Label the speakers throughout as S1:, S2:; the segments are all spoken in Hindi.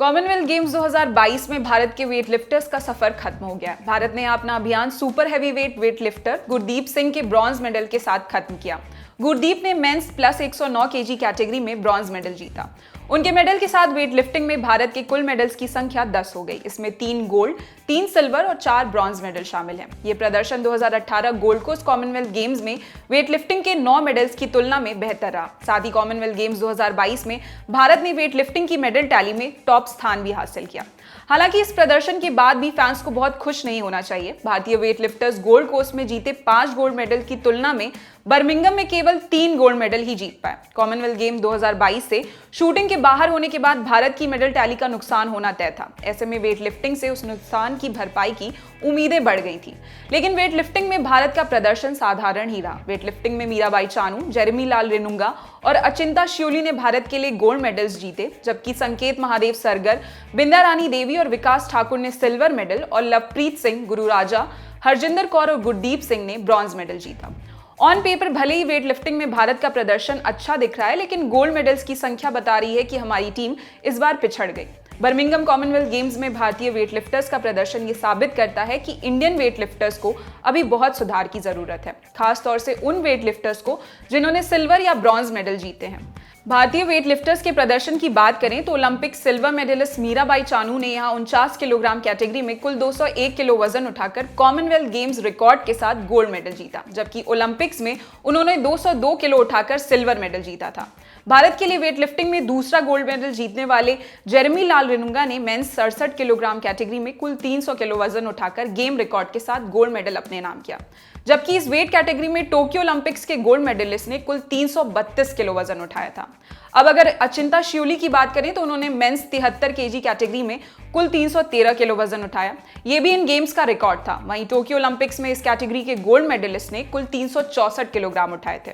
S1: कॉमनवेल्थ गेम्स 2022 में भारत के वेट लिफ्टर्स का सफर खत्म हो गया। भारत ने अपना अभियान super heavy weight lifter Gurdeep Singh के ब्रॉन्ज मेडल के साथ खत्म किया। गुरदीप ने मेंस प्लस 109 केजी कैटेगरी में ब्रॉन्ज मेडल जीता। उनके मेडल के साथ वेट लिफ्टिंग में भारत के कुल मेडल्स की संख्या 10 हो गई। इसमें 3 गोल्ड, 3 सिल्वर और 4 ब्रॉन्ज मेडल शामिल हैं। ये प्रदर्शन 2018 गोल्ड कोस्ट कॉमनवेल्थ गेम्स में वेट लिफ्टिंग के 9 मेडल्स की तुलना में बेहतर रहा। साथ ही कॉमनवेल्थ गेम्स 2022 में भारत ने वेट लिफ्टिंग की मेडल टैली में टॉप स्थान भी हासिल किया। हालांकि इस प्रदर्शन के बाद भी फैंस को बहुत खुश नहीं होना चाहिए। भारतीय वेट लिफ्टर्स गोल्ड कोस्ट में जीते 5 गोल्ड मेडल की तुलना में बर्मिंघम में केवल 3 गोल्ड मेडल ही जीत पाए। कॉमनवेल्थ गेम 2022 से शूटिंग के बाहर होने के बाद भारत की मेडल टैली का नुकसान होना तय था। ऐसे में वेट लिफ्टिंग से उस नुकसान की भरपाई की उम्मीदें बढ़ गई थी, लेकिन वेट लिफ्टिंग में भारत का प्रदर्शन साधारण ही रहा। वेट लिफ्टिंग में मीराबाई चानू, जेरेमी लाल रेनुंगा और अचिंता श्योली ने भारत के लिए गोल्ड मेडल्स जीते, जबकि संकेत महादेव सरगर, बिंद्या रानी देवी और विकास ठाकुर ने सिल्वर मेडल और लवप्रीत सिंह, गुरु राजा, हरजिंदर कौर और गुरदीप सिंह ने ब्रॉन्ज मेडल जीता। ऑन पेपर भले ही वेट लिफ्टिंग में भारत का प्रदर्शन अच्छा दिख रहा है, लेकिन गोल्ड मेडल्स की संख्या बता रही है कि हमारी टीम इस बार पिछड़ गई। बर्मिंघम कॉमनवेल्थ गेम्स में भारतीय वेट लिफ्टर्स का प्रदर्शन ये साबित करता है कि इंडियन वेट लिफ्टर्स को अभी बहुत सुधार की जरूरत है, खास तौर से उन वेट लिफ्टर्स को जिन्होंने सिल्वर या ब्रॉन्ज मेडल जीते हैं। भारतीय वेट लिफ्टर्स के प्रदर्शन की बात करें तो Olympic silver medallist Mirabai Chanu ने यहां 49 किलोग्राम कैटेगरी में कुल 201 किलो वजन उठाकर कॉमनवेल्थ गेम्स रिकॉर्ड के साथ गोल्ड मेडल जीता, जबकि ओलंपिक्स में उन्होंने 202 किलो उठाकर सिल्वर मेडल जीता था। भारत के लिए वेट लिफ्टिंग में दूसरा गोल्ड मेडल जीतने वाले जेरेमी लाल रेनुंगा ने मेंस 67 किलोग्राम कैटेगरी में कुल 300 किलो वजन उठाकर गेम रिकॉर्ड के साथ गोल्ड मेडल अपने नाम किया, जबकि इस वेट कैटेगरी में टोक्यो ओलंपिक्स के गोल्ड मेडलिस्ट ने कुल 332 किलो वजन उठाया था। अब अगर अचिंता श्योली की बात करें तो उन्होंने मेंस 73 केजी कैटेगरी में कुल 313 किलो वजन उठाया। ये भी इन गेम्स का रिकॉर्ड था। वहीं टोक्यो ओलंपिक्स में इस कैटेगरी के गोल्ड मेडलिस्ट ने कुल 364 किलोग्राम उठाए थे।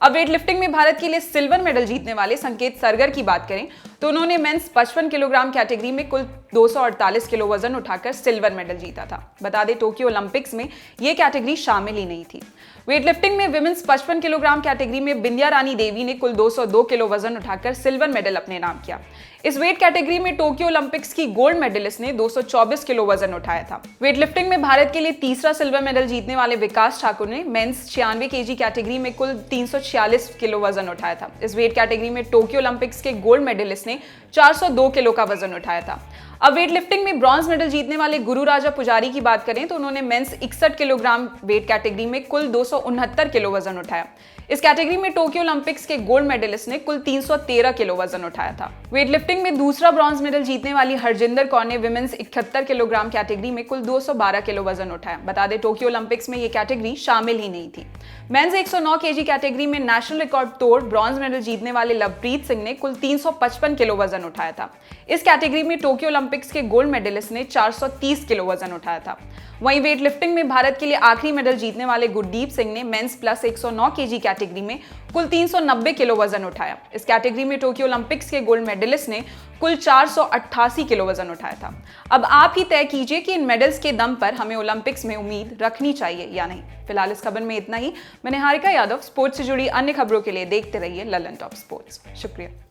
S1: अब वेट लिफ्टिंग में भारत के लिए सिल्वर मेडल जीतने वाले संकेत सरगर की बात करें तो उन्होंने मेंस 55 किलोग्राम कैटेगरी में कुल 248 किलो वजन उठाकर सिल्वर मेडल जीता था। बता दें टोक्यो ओलंपिक्स में यह कैटेगरी शामिल ही नहीं थी। वेट लिफ्टिंग में विमेंस 55 किलोग्राम कैटेगरी में बिंद्या रानी देवी ने कुल 202 किलो वजन उठाकर सिल्वर मेडल अपने नाम किया। इस वेट कैटेगरी में टोक्यो ओलंपिक्स की गोल्ड मेडलिस्ट ने 224 किलो वजन उठाया था। वेट लिफ्टिंग में भारत के लिए तीसरा सिल्वर मेडल जीतने वाले विकास ठाकुर ने मेंस 96 केजी कैटेगरी में कुल 346 किलो वजन उठाया था। इस वेट कैटेगरी में टोक्यो ओलंपिक्स के गोल्ड मेडलिस्ट ने 402 किलो का वजन उठाया था। अब वेट लिफ्टिंग में ब्रॉन्ज मेडल जीतने वाले गुरु राजा पुजारी की बात करें तो उन्होंने मेंस 61 किलोग्राम वेट कैटेगरी में कुल 269 किलो वजन उठाया। इस कैटेगरी में टोक्यो ओलंपिक्स के गोल्ड मेडलिस्ट ने कुल 313 किलो वजन उठाया था। वेट लिफ्टिंग में दूसरा ब्रॉन्ज मेडल जीतने वाली हरजिंदर कौर ने विमेंस 71 किलोग्राम कैटेगरी में कुल 212 किलो वजन उठाया। बता दें टोक्यो ओलंपिक्स में ये कैटेगरी शामिल ही नहीं थी। मेंस 109 केजी कैटेगरी में नेशनल रिकॉर्ड तोड़ ब्रॉन्ज मेडल जीतने वाले लवप्रीत सिंह ने कुल 355 किलो वजन उठाया था। इस कैटेगरी में टोक्यो ओलंपिक्स के गोल्ड मेडलिस्ट ने 430 किलो वजन उठाया था। वहीं वेट लिफ्टिंग में भारत के लिए आखिरी मेडल जीतने वाले गुरदीप सिंह ने मेंस प्लस 109 केजी कैटेगरी में कुल 390 किलो वजन उठाया। इस कैटेगरी में टोक्यो ओलंपिक्स के गोल्ड मेडलिस्ट ने कुल 488 किलो वजन उठाया था। अब आप ही तय कीजिए कि इन मेडल्स के दम पर हमें ओलंपिक्स में उम्मीद रखनी चाहिए या नहीं। फिलहाल इस खबर में इतना ही। मैं निहारिका यादव, स्पोर्ट्स से जुड़ी अन्य खबरों के लिए देखते रहिए ललन टॉप स्पोर्ट्स। शुक्रिया।